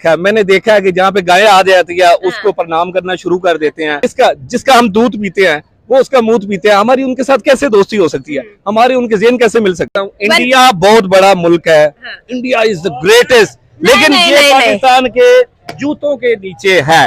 मैंने देखा है कि जहाँ पे गायें आ जाती है उसको प्रणाम करना शुरू कर देते हैं। जिसका हम दूध पीते हैं वो उसका मूत पीते हैं। हमारी उनके साथ कैसे दोस्ती हो सकती है? हमारे उनके ज़हन कैसे मिल सकता है? इंडिया बहुत बड़ा मुल्क है, इंडिया इज द ग्रेटेस्ट, लेकिन ये पाकिस्तान के जूतों के नीचे है।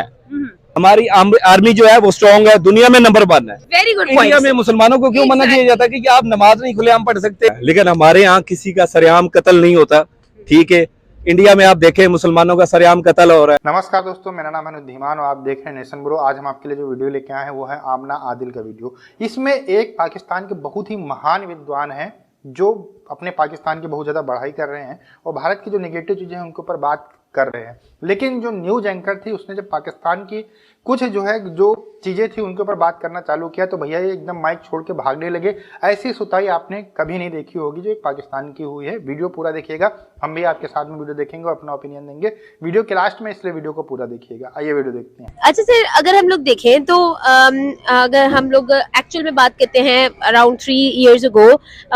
हमारी आर्मी जो है वो स्ट्रॉन्ग है, दुनिया में नंबर 1 है। Very good. इंडिया में मुसलमानों को क्यों मना किया जाता है कि आप नमाज नहीं खुलेआम पढ़ सकते? लेकिन हमारे यहाँ किसी का सरेआम कत्ल नहीं होता। ठीक है, इंडिया में आप देखें मुसलमानों का सरेआम कत्ल हो रहा है। नमस्कार दोस्तों, मेरा नाम है धीमान और आप देख रहे हैं नेशन ब्रो। आज हम आपके लिए जो वीडियो लेके आए हैं वो है आमना आदिल का वीडियो। इसमें एक पाकिस्तान के बहुत ही महान विद्वान हैं जो अपने पाकिस्तान की बहुत ज़्यादा बढ़ाई कर रहे हैं और भारत की जो नेगेटिव चीज़ें हैं उनके ऊपर बात कर रहे हैं। लेकिन जो न्यूज एंकर थी उसने जब पाकिस्तान की कुछ जो चीज़ें थी उनके ऊपर बात करना चालू किया तो भैया ये एकदम माइक छोड़ के भागने लगे। ऐसी सुताई आपने कभी नहीं देखी होगी जो एक पाकिस्तान की हुई है। वीडियो पूरा देखिएगा, हम भी आपके साथ में वीडियो देखेंगे और अपना ओपिनियन देंगे वीडियो के लास्ट में, इसलिए वीडियो को पूरा देखिएगा। आइए वीडियो देखते हैं। अच्छा सर, अगर हम लोग देखें तो अगर हम लोग एक्चुअल में बात करते हैं around 3 years ago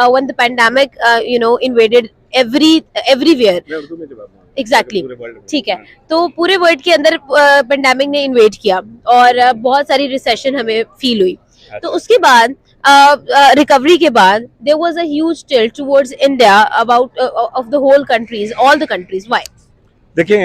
when the pandemic invaded everywhere exactly ठीक है, तो पूरे वर्ल्ड के अंदर पेंडेमिक ने इन्वेड किया और बहुत सारी रिसेशन हमें फील हुई। तो उसके बाद रिकवरी के बाद there was a huge tilt towards India about of the whole countries, all the countries. Why? देखिए,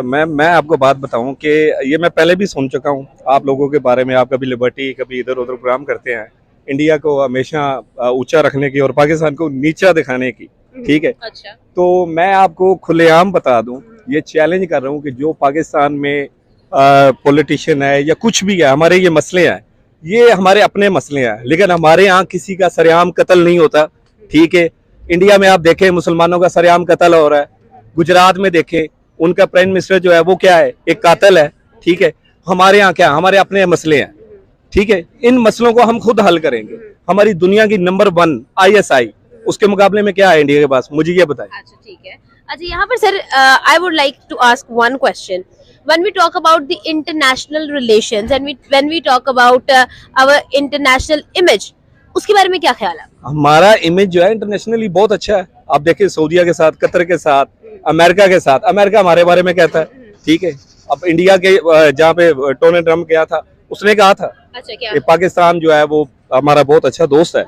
मैं आपको बात बताऊं कि ये मैं पहले भी सुन चुका हूं आप लोगों के बारे में। आप कभी लिबर्टी कभी इधर उधर प्रोग्राम करते हैं, इंडिया को हमेशा ऊंचा रखने की और पाकिस्तान को नीचा दिखाने की। ठीक है, अच्छा, तो मैं आपको खुलेआम बता दूं, ये चैलेंज कर रहा हूं कि जो पाकिस्तान में पॉलिटिशियन है या कुछ भी है, हमारे ये मसले हैं, ये हमारे अपने मसले हैं, लेकिन हमारे यहाँ किसी का सरेआम कत्ल नहीं होता। ठीक है, इंडिया में आप देखें मुसलमानों का सरेआम कत्ल हो रहा है। गुजरात में देखें, उनका प्राइम मिनिस्टर जो है वो क्या है, एक कातिल है। ठीक है, हमारे यहाँ क्या, हमारे अपने मसले हैं। ठीक है, इन मसलों को हम खुद हल करेंगे। हमारी दुनिया की नंबर 1 ISI, उसके मुकाबले में क्या है इंडिया के पास, मुझे ये बताएं। अच्छा ठीक है। अच्छा, यहाँ पर sir I would like to ask one question. When we talk about the international relations and when we talk about our international image, उसके बारे में क्या ख्याल है? हमारा इमेज जो है इंटरनेशनली बहुत अच्छा है। आप देखिए सऊदीया के साथ, कतर के साथ, अमेरिका के साथ। अमेरिका हमारे बारे में कहता है। ठीक है, अब इंडिया के जहाँ पे डोनाल्ड ट्रम्प गया था उसने कहा था कि पाकिस्तान जो है वो हमारा बहुत अच्छा दोस्त है।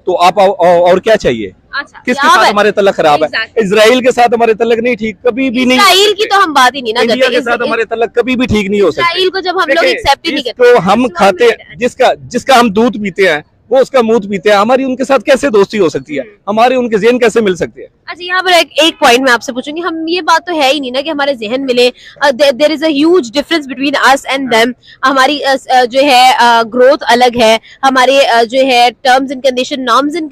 तो आप और क्या चाहिए? अच्छा, किसके साथ हमारे तल्लक खराब है? इजराइल के साथ हमारे तल्लक नहीं ठीक, कभी भी नहीं। इजराइल की तो हम बात ही नहीं ना करते। इंडिया के साथ हमारे तल्लक कभी भी ठीक नहीं हो सकते। इजराइल को जब हम लोग एक्सेप्ट ही नहीं करते, तो हम खाते, जिसका हम दूध पीते हैं वो उसका मूत पीते हैं। हमारी उनके साथ कैसे दोस्ती हो सकती है? हमारे उनके ज़हन कैसे मिल सकते हैं? अच्छा, यहाँ पर एक पॉइंट मैं आपसे पूछूंगी। हम ये बात तो है ही नहीं ना कि हमारे जहन मिले। There is a huge difference between us and them. हमारी जो है ग्रोथ अलग है, हमारे जो है terms and condition, norms and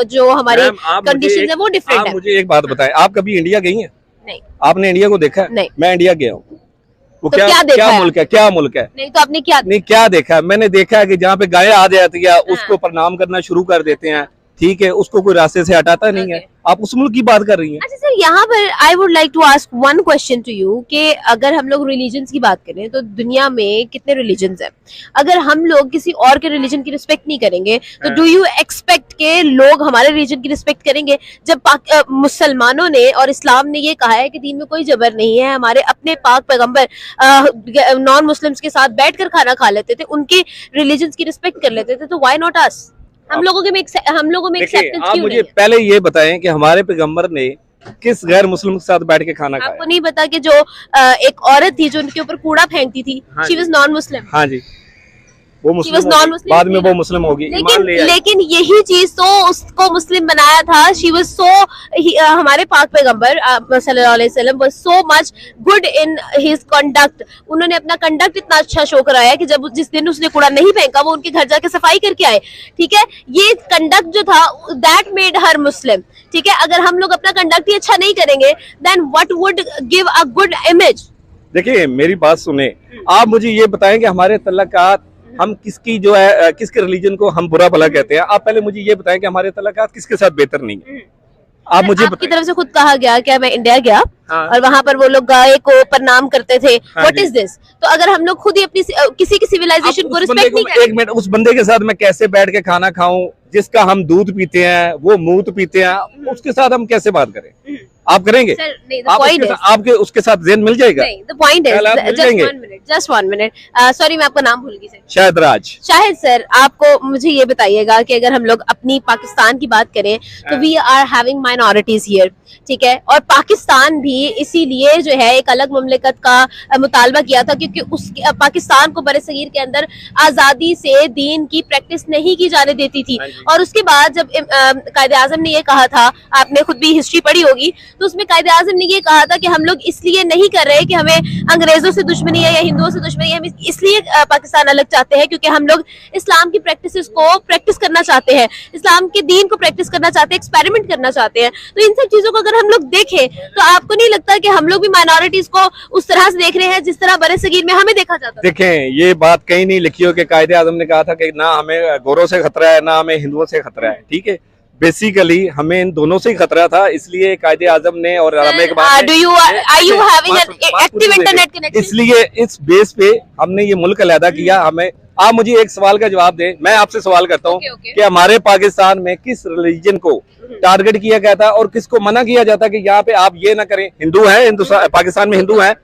जो हमारे कंडीशंस है वो डिफरेंट है। मुझे एक बात बताएं, आप कभी इंडिया गई हैं? नहीं। आपने इंडिया को देखा है? नहीं। मैं इंडिया गया हूँ। वो तो क्या मुल्क है, क्या मुल्क है? नहीं, तो आपने क्या देखा है? मैंने देखा है कि जहाँ पे गायें आ जाती है उसको प्रणाम करना शुरू कर देते हैं। ठीक है, उसको कोई रास्ते से हटाता नहीं है। आप उस मुल्क की बात कर रही हैं। अच्छा सर, यहाँ पर I would like to ask one question to you कि अगर हम लोग रिलीजन्स की बात करें तो दुनिया में कितने रिलीजन्स हैं? अगर हम लोग किसी और के रिलीजन की रिस्पेक्ट नहीं करेंगे तो डू यू एक्सपेक्ट के लोग हमारे रिलीजन की रिस्पेक्ट करेंगे? जब मुसलमानों ने और इस्लाम ने ये कहा है कि दीन में कोई जबर नहीं है, हमारे अपने पाक पैगंबर नॉन मुस्लिम्स के साथ बैठकर खाना खा लेते थे, उनके रिलीजन्स की रिस्पेक्ट कर लेते थे, तो व्हाई नॉट अस? हम लोगों में एक्सेप्टेंस आप क्यों मुझे नहीं है? पहले ये बताएं कि हमारे पैगंबर ने किस गैर मुस्लिम के साथ बैठ के खाना खाया? आपको नहीं पता कि जो एक औरत थी जो उनके ऊपर कूड़ा फेंकती थी, शी वाज नॉन मुस्लिम। हाँ जी, वो मुस्लिम बाद में वो मुस्लिम होगी। लेकिन यही चीज तो उसको मुस्लिम बनाया था। शी वाज सो, हमारे पाक पैगंबर सल्लल्लाहु अलैहि वसल्लम was so much good in his conduct. उन्होंने अपना कंडक्ट इतना अच्छा शो कराया कि जब जिस दिन उसने कूड़ा नहीं फेंका वो उनके घर जाके सफाई करके आए। ठीक है, ये कंडक्ट जो था दैट मेड हर मुस्लिम। ठीक है, अगर हम लोग अपना कंडक्ट ही अच्छा नहीं करेंगे then what would give a good image? देखिए मेरी बात सुने, आप मुझे ये बताएं कि हमारे तल्लकात हम किसकी जो है किसके रिलीजन को हम बुरा भला कहते हैं? आप पहले मुझे ये बताएं कि हमारे तल्लकात किसके साथ बेहतर नहीं है? आप मुझे आपकी तरफ से खुद कहा गया कि मैं इंडिया गया और वहाँ पर वो लोग गाय को प्रणाम करते थे। What is this? तो अगर हम लोग खुद ही अपनी किसी की सिविलाइजेशन को रिस्पेक्ट नहीं करें, एक मिनट, उस बंदे के साथ मैं कैसे बैठ के खाना खाऊं जिसका हम दूध पीते हैं, वो मूत पीते हैं, उसके साथ हम कैसे बात करें? आप करेंगे? सर नहीं, आप आपके उसके साथ जेन मिल जाएगा? नहीं, the point is just 1 minute sorry मैं आपका नाम भूल गई सर। शाहिद राज। शाहिद सर, आपको मुझे ये बताइएगा कि अगर हम लोग अपनी पाकिस्तान की बात करें तो we are having minorities here, ठीक है, और पाकिस्तान भी इसीलिए जो है एक अलग मुमलिकत का मुतालबा किया था क्योंकि उस पाकिस्तान को बरसगीर के अंदर आजादी से दीन की प्रैक्टिस नहीं की जाने देती थी। और उसके बाद जब कायदे आजम ने ये कहा था, आपने खुद भी हिस्ट्री पढ़ी होगी, तो उसमें कायदे आजम ने ये कहा था कि हम लोग इसलिए नहीं कर रहे कि हमें अंग्रेजों से दुश्मनी है या हिंदुओं से दुश्मनी है, हम इसलिए पाकिस्तान अलग चाहते हैं क्योंकि हम लोग इस्लाम की प्रैक्टिसेस को प्रैक्टिस करना चाहते हैं, इस्लाम के दीन को प्रैक्टिस करना चाहते हैं, एक्सपेरिमेंट करना चाहते हैं। तो इन सब चीजों को अगर हम लोग देखें तो आपको नहीं लगता कि हम लोग भी माइनॉरिटीज को उस तरह से देख रहे हैं जिस तरह बरसगीर में हमें देखा जाता है? देखें, ये बात कहीं नहीं लिखी हो कि कायदे आजम ने कहा था कि ना हमें गोरों से खतरा है ना हमें हिंदुओं से खतरा है, ठीक है। बेसिकली हमें इन दोनों से ही खतरा था, इसलिए कायदे आजम ने और इसलिए इस बेस पे हमने ये मुल्क अलहदा किया। हमें आप मुझे एक सवाल का जवाब दें, मैं आपसे सवाल करता हूँ कि हमारे पाकिस्तान में किस रिलीजन को टारगेट किया गया था और किसको मना किया जाता कि यहाँ पे आप ये ना करें? हिंदू है, हिंदुस्तान पाकिस्तान में हिंदू है,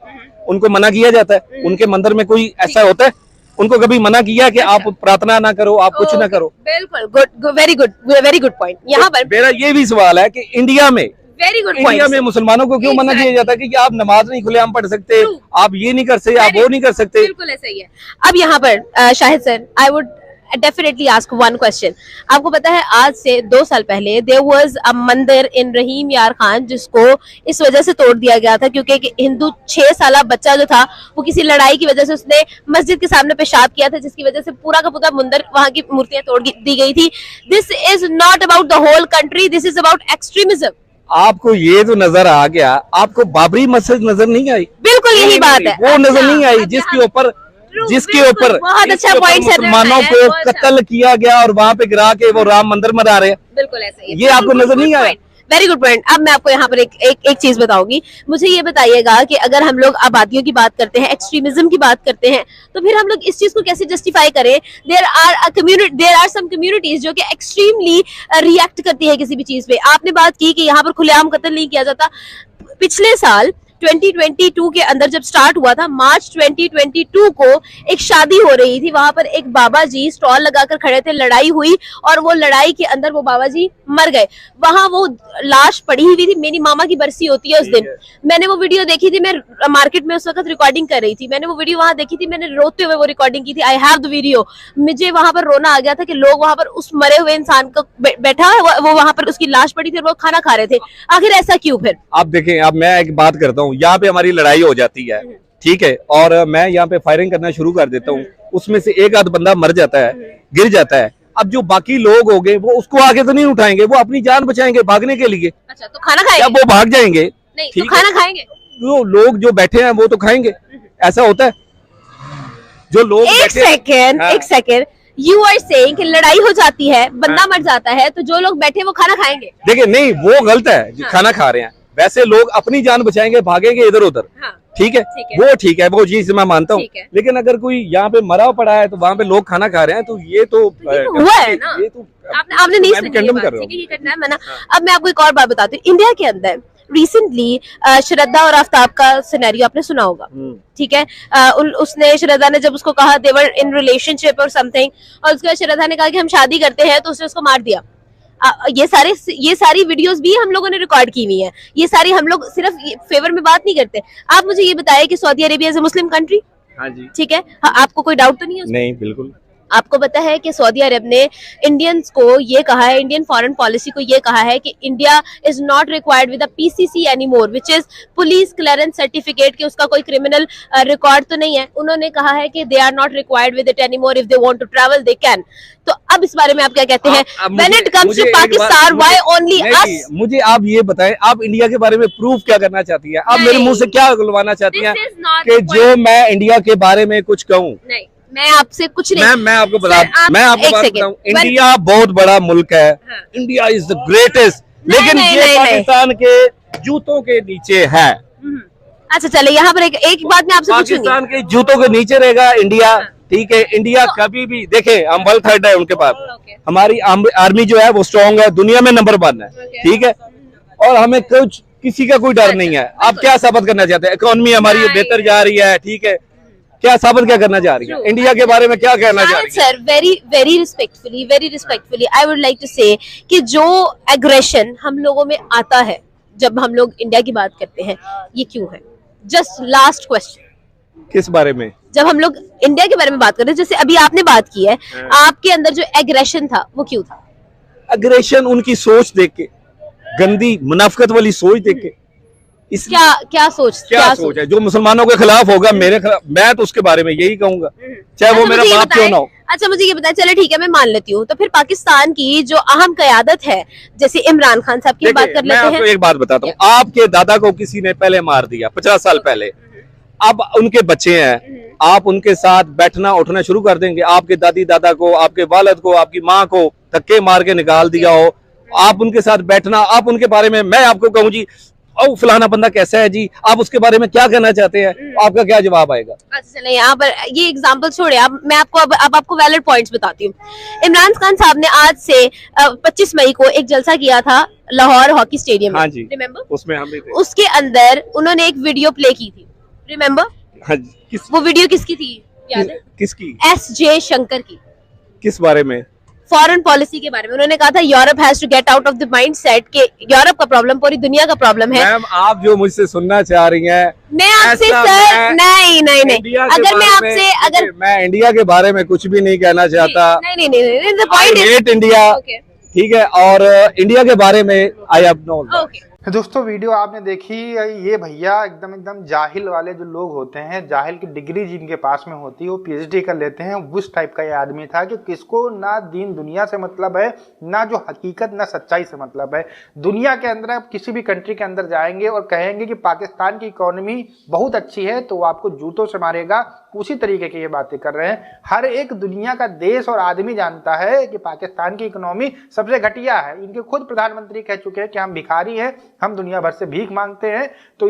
उनको मना किया जाता है। उनके मंदिर में कोई ऐसा होता है? उनको कभी मना किया कि आप प्रार्थना ना करो, आप कुछ ना करो? बिल्कुल, गुड, वेरी गुड पॉइंट। यहाँ पर मेरा ये भी सवाल है कि इंडिया में वेरी गुड इंडिया में मुसलमानों को क्यों मना किया जाता है कि आप नमाज नहीं खुलेआम पढ़ सकते, आप ये नहीं कर सकते, आप वो नहीं कर सकते? बिल्कुल ऐसा ही है। अब यहाँ पर Shahid sir, I would definitely ask one question. आपको पता है आज से 2 साल पहले देयर वाज अ मंदिर इन रहीम यार खान जिसको इस वजह से तोड़ दिया गया था क्योंकि एक हिंदू 6 साला बच्चा जो था वो किसी लड़ाई की वजह से उसने मस्जिद के सामने पेशाब किया था, जिसकी वजह से पूरा का पूरा मंदिर, वहां की मूर्तियां तोड़ दी गई थी। This is not about the whole country, this is about extremism. आपको ये तो नजर आ गया, आपको बाबरी मस्जिद नजर नहीं आई? बिल्कुल यही बात है, वो नजर नहीं आई जिसके ऊपर बहुत अच्छा पॉइंट मुसलमानों को कत्ल किया गया और वहाँ पे गिरा के वो राम मंदिर में आ रहे हैं। बिल्कुल ऐसा ही है। ये आपको नजर नहीं आया? Very good point. अब मैं आपको यहाँ पर एक चीज बताऊंगी। मुझे ये बताइएगा कि अगर हम लोग आबादियों की बात करते हैं, एक्सट्रीमिज्म की बात करते हैं, तो फिर हम लोग इस चीज को कैसे जस्टिफाई करें? देयर आर सम कम्युनिटीज जो कि एक्सट्रीमली रिएक्ट करती है किसी भी चीज पे। आपने बात की कि यहाँ पर खुलेआम कत्ल नहीं किया जाता। पिछले साल 2022 के अंदर जब स्टार्ट हुआ था, मार्च 2022 को एक शादी हो रही थी, वहां पर एक बाबा जी स्टॉल लगाकर खड़े थे, लड़ाई हुई और वो लड़ाई के अंदर वो बाबा जी मर गए। वहां वो लाश पड़ी हुई थी। मेरी मामा की बरसी होती है उस दिन, मैंने वो वीडियो देखी थी। मैं मार्केट में उस वक्त रिकॉर्डिंग कर रही थी, मैंने वो वीडियो वहां देखी थी, मैंने रोते हुए वो रिकॉर्डिंग की थी। I have the video. मुझे वहां पर रोना आ गया था कि लोग वहां पर उस मरे हुए इंसान को बैठा है, वो वहां पर उसकी लाश पड़ी थी और वो खाना खा रहे थे। आखिर ऐसा क्यों? फिर आप देखें, अब मैं एक बात करता हूँ, यहाँ पे हमारी लड़ाई हो जाती है, ठीक है, और मैं यहाँ पे फायरिंग करना शुरू कर देता हूँ, उसमें से एक आध बंदा मर जाता है, गिर जाता है। अब जो बाकी लोग हो गए वो उसको आगे तो नहीं उठाएंगे, वो अपनी जान बचाएंगे भागने के लिए। अच्छा, तो खाना खाएंगे? जब वो भाग जाएंगे, नहीं तो खाना खाएंगे? जो लोग जो बैठे हैं वो तो खाएंगे। ऐसा होता है? जो लोग एक सेकेंड, यू आर सेइंग कि लड़ाई हो जाती है, बंदा मर जाता है, तो जो लोग बैठे वो खाना खाएंगे? देखिए, नहीं, वो गलत है जो खाना खा रहे हैं। वैसे लोग अपनी जान बचाएंगे, भागेंगे इधर उधर, ठीक है, वो ठीक है, वो चीज मैं मानता हूँ। लेकिन अगर कोई यहाँ पे मरा पड़ा है तो वहाँ पे लोग खाना खा रहे हैं, तो ये तो हुआ है ना? ये तो आपने नहीं सुनी ये बात, ठीक है, ये करना है मैंने। अब मैं आपको एक और बात बताती हूँ। इंडिया के अंदर रिसेंटली श्रद्धा और आफ्ताब का सिनेरियो आपने सुना होगा, ठीक है। उसने, श्रद्धा ने जब उसको कहा दे वर इन रिलेशनशिप और समथिंग, और उसके बाद श्रद्धा ने कहा कि हम शादी करते हैं, तो उसने उसको मार दिया। ये सारी वीडियोस भी हम लोगों ने रिकॉर्ड की हुई है। ये सारी हम लोग सिर्फ फेवर में बात नहीं करते। आप मुझे ये बताइए कि Saudi Arabia is a Muslim country, हाँ जी, ठीक है, आपको कोई डाउट तो नहीं है उसमें? नहीं, बिल्कुल। आपको पता है कि सऊदी अरब ने इंडियंस को ये कहा है, इंडियन फॉरेन पॉलिसी को ये कहा है कि India is not required with a PCC anymore, which is police clearance certificate, कि उसका कोई क्रिमिनल रिकॉर्ड तो नहीं है। उन्होंने कहा है कि they are not required with it anymore, if they want to travel they can. तो अब इस बारे में आप क्या कहते हैं? When it comes to Pakistan, why only us? मुझे आप ये बताएं, आप इंडिया के बारे में प्रूफ क्या करना चाहती हैं? आप मेरे मुंह से क्या उगलवाना चाहती हैं कि जो मैं इंडिया के बारे में कुछ कहूँ? नहीं, मैं आपसे कुछ नहीं, मैं आपको बताऊं, इंडिया बहुत बड़ा मुल्क है, इंडिया इज द ग्रेटेस्ट, लेकिन ये पाकिस्तान के जूतों के नीचे है। अच्छा चले, यहाँ पर एक बात मैं आपसे पूछूंगी। पाकिस्तान के जूतों के नीचे रहेगा इंडिया, ठीक है। इंडिया कभी भी, देखे, हम वर्ल्ड थर्ड है उनके पास, हमारी आर्मी जो है वो स्ट्रॉन्ग है, दुनिया में नंबर 1 है, ठीक है, और हमें कुछ किसी का कोई डर नहीं है। आप क्या साबित करना चाहते हैं? इकोनॉमी हमारी बेहतर जा रही है, ठीक है, क्या साबित क्या करना चाह रही है? इंडिया के बारे में क्या कहना चाह रही है? Sir very respectfully I would like to say कि जो एग्रेशन हम लोगों में आता है जब हम लोग इंडिया की बात करते हैं, ये क्यों है? जस्ट लास्ट क्वेश्चन, किस बारे में? जब हम लोग इंडिया के बारे में बात कर रहे हैं, जैसे अभी आपने बात की है, आपके अंदर जो एग्रेशन था वो क्यों था? अग्रेशन उनकी सोच देख के, गंदी मुनाफिकत वाली सोच देख के। इस क्या सोच है? जो मुसलमानों के खिलाफ होगा, मेरे खिलाफ, मैं तो उसके बारे में यही कहूंगा, चाहे वो मेरा बाप क्यों ना हो। अच्छा मुझे ये बताएं, चलो ठीक है मैं मान लेती हूँ, तो फिर पाकिस्तान की जो अहम क़यादत है, जैसे इमरान खान साहब की बात कर लेते हैं। मैं आपको एक बात बताता हूँ, आपके दादा को किसी ने पहले मार दिया 50 साल पहले, अब उनके बच्चे हैं, आप उनके साथ बैठना उठना शुरू कर देंगे? आपके दादी दादा को, आपके वालिद को, आपकी माँ को धक्के मार के निकाल दिया हो, आप उनके साथ बैठना, आप उनके बारे में, मैं आपको कहूँ जी ओ फलाना बंदा कैसा है जी, आप उसके बारे में क्या कहना चाहते हैं, आपका क्या जवाब आएगा? अच्छा चले यहाँ पर ये एग्जांपल छोड़े, अब मैं आपको अब आपको वैलिड पॉइंट्स बताती हूँ। इमरान खान साहब ने आज से 25 मई को एक जलसा किया था लाहौर हॉकी स्टेडियम में, हाँ जी, रिमेम्बर? उसमें हम भी थे। उसके अंदर उन्होंने एक वीडियो प्ले की थी, रिमेम्बर? हाँ जी। वो वीडियो किसकी थी याद है? किसकी? SJ शंकर की। किस बारे में? फॉरेन पॉलिसी के बारे में। उन्होंने कहा था Europe has to get out of the mindset कि यूरोप का प्रॉब्लम पूरी दुनिया का प्रॉब्लम है। मैम आप जो मुझसे सुनना चाह रही हैं, मैं आपसे सर नहीं अगर मैं आपसे अगर मैं इंडिया के बारे में कुछ भी नहीं कहना चाहता। नहीं the point is hate India, ठीक है, और इंडिया के बारे में आई हैव नो। दोस्तों वीडियो आपने देखी, ये भैया एकदम जाहिल वाले जो लोग होते हैं, जाहिल की डिग्री जिनके पास में होती है, वो PhD कर लेते हैं, उस टाइप का ये आदमी था कि किसको ना दीन दुनिया से मतलब है, ना जो हकीकत ना सच्चाई से मतलब है। दुनिया के अंदर आप किसी भी कंट्री के अंदर जाएंगे और कहेंगे कि पाकिस्तान की इकोनॉमी बहुत अच्छी है, तो वो आपको जूतों से मारेगा। उसी तरीके की ये बातें कर रहे हैं। हर एक दुनिया का देश और आदमी जानता है कि पाकिस्तान की इकोनॉमी सबसे घटिया है। इनके खुद प्रधानमंत्री कह चुके हैं कि हम भिखारी हैं, हम दुनिया भर से भीख मांगते हैं। तो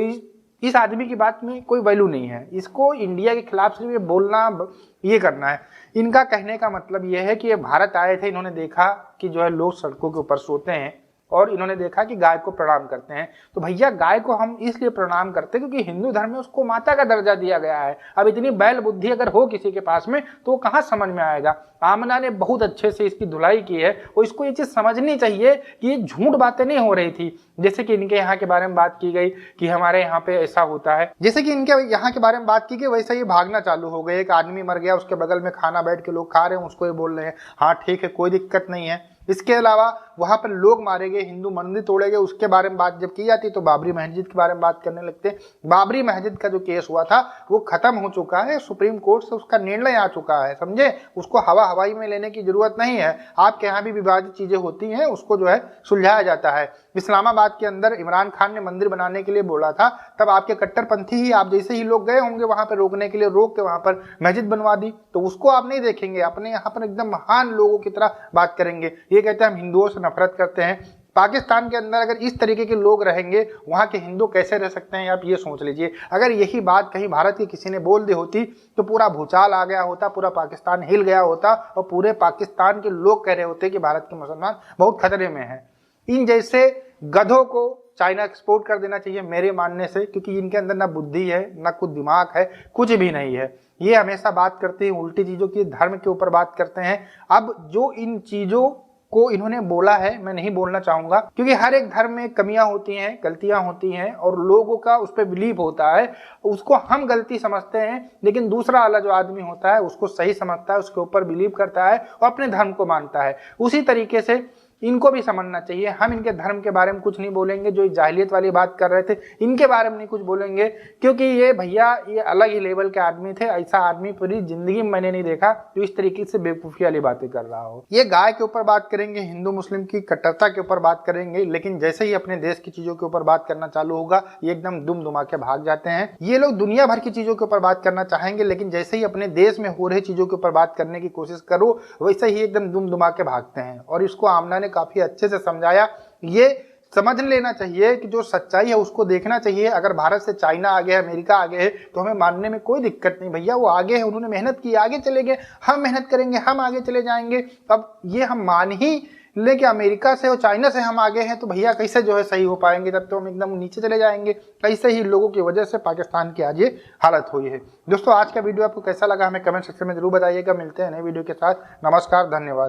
इस आदमी की बात में कोई वैल्यू नहीं है। इसको इंडिया के खिलाफ सिर्फ ये बोलना, ये करना है। इनका कहने का मतलब ये है कि ये भारत आए थे, इन्होंने देखा कि जो है लोग सड़कों के ऊपर सोते हैं और इन्होंने देखा कि गाय को प्रणाम करते हैं। तो भैया गाय को हम इसलिए प्रणाम करते हैं क्योंकि हिंदू धर्म में उसको माता का दर्जा दिया गया है। अब इतनी बैल बुद्धि अगर हो किसी के पास में तो वो कहाँ समझ में आएगा। आमना ने बहुत अच्छे से इसकी धुलाई की है और इसको ये चीज़ समझनी चाहिए कि ये झूठ बातें नहीं हो रही थी। जैसे कि इनके यहाँ के बारे में बात की गई कि हमारे यहाँ पे ऐसा होता है, जैसे कि इनके यहाँ के बारे में बात की गई, वैसे ही भागना चालू हो गए। एक आदमी मर गया, उसके बगल में खाना बैठ के लोग खा रहे हैं, उसको ये बोल रहे हैं हाँ ठीक है कोई दिक्कत नहीं है। इसके अलावा वहां पर लोग मारे गए, हिंदू मंदिर तोड़े गए, उसके बारे में बात जब की जाती तो बाबरी मस्जिद के बारे में बात करने लगते। बाबरी मस्जिद का जो केस हुआ था वो खत्म हो चुका है, सुप्रीम कोर्ट से उसका निर्णय आ चुका है, समझे। उसको हवाई में लेने की जरूरत नहीं है। आपके यहाँ भी विवादित चीजें होती हैं, उसको जो है सुलझाया जाता है। इस्लामाबाद के अंदर इमरान खान ने मंदिर बनाने के लिए बोला था, तब आपके कट्टरपंथी ही, आप जैसे ही लोग गए होंगे वहां पर रोकने के लिए, रोक के वहां पर मस्जिद बनवा दी। तो उसको आप नहीं देखेंगे, अपने यहाँ पर एकदम महान लोगों की तरह बात करेंगे। ये कहते हैं हम हिंदुओं से नफरत करते हैं। पाकिस्तान के अंदर अगर इस तरीके के लोग रहेंगे, वहां के हिंदू कैसे रह सकते हैं, आप ये सोच लीजिए। अगर यही बात कहीं भारत के किसी ने बोल दी होती तो पूरा भूचाल आ गया होता, पूरा पाकिस्तान हिल गया होता और पूरे पाकिस्तान के लोग कह रहे होते कि भारत के मुसलमान बहुत खतरे में हैं। इन जैसे गधों को चाइना एक्सपोर्ट कर देना चाहिए मेरे मानने से, क्योंकि इनके अंदर ना बुद्धि है, ना कुछ दिमाग है, कुछ भी नहीं है। ये हमेशा बात करते हैं उल्टी चीजों की, धर्म के ऊपर बात करते हैं। अब जो इन चीजों को इन्होंने बोला है, मैं नहीं बोलना चाहूंगा, क्योंकि हर एक धर्म में कमियां होती हैं, गलतियां होती हैं और लोगों का उस पर बिलीव होता है। उसको हम गलती समझते हैं, लेकिन दूसरा वाला जो आदमी होता है उसको सही समझता है, उसके ऊपर बिलीव करता है और अपने धर्म को मानता है। उसी तरीके से इनको भी समझना चाहिए। हम इनके धर्म के बारे में कुछ नहीं बोलेंगे, जो जाहिलियत वाली बात कर रहे थे इनके बारे में नहीं कुछ बोलेंगे, क्योंकि ये भैया ये अलग ही लेवल के आदमी थे। ऐसा आदमी पूरी जिंदगी में मैंने नहीं देखा जो इस तरीके से बेवकूफ़ी वाली बातें कर रहा हो। ये गाय के ऊपर बात करेंगे, हिंदू मुस्लिम की कट्टरता के ऊपर बात करेंगे, लेकिन जैसे ही अपने देश की चीजों के ऊपर बात करना चालू होगा ये एकदम दुम दुमा के भाग जाते हैं। ये लोग दुनिया भर की चीजों के ऊपर बात करना चाहेंगे, लेकिन जैसे ही अपने देश में हो रही चीजों के ऊपर बात करने की कोशिश करो वैसे ही एकदम दुम दुमा के भागते हैं। और इसको आमना ने काफी अच्छे से समझाया। ये समझ लेना चाहिए कि जो सच्चाई है उसको देखना चाहिए। अगर भारत से चाइना आगे है, अमेरिका आगे है, तो हमें मानने में कोई दिक्कत नहीं। भैया वो आगे है, उन्होंने मेहनत की, आगे चले गए, हम मेहनत करेंगे, हम आगे चले जाएंगे। अब ये हम मान ही लेकिन अमेरिका से और चाइना से हम आगे हैं तो भैया कैसे जो है सही हो पाएंगे, तब तो हम एकदम नीचे चले जाएंगे। ऐसे ही लोगों की वजह से पाकिस्तान की आज ये हालत हुई है। दोस्तों आज का वीडियो आपको कैसा लगा हमें कमेंट सेक्शन में जरूर बताइएगा। मिलते हैं नए वीडियो के साथ। नमस्कार, धन्यवाद।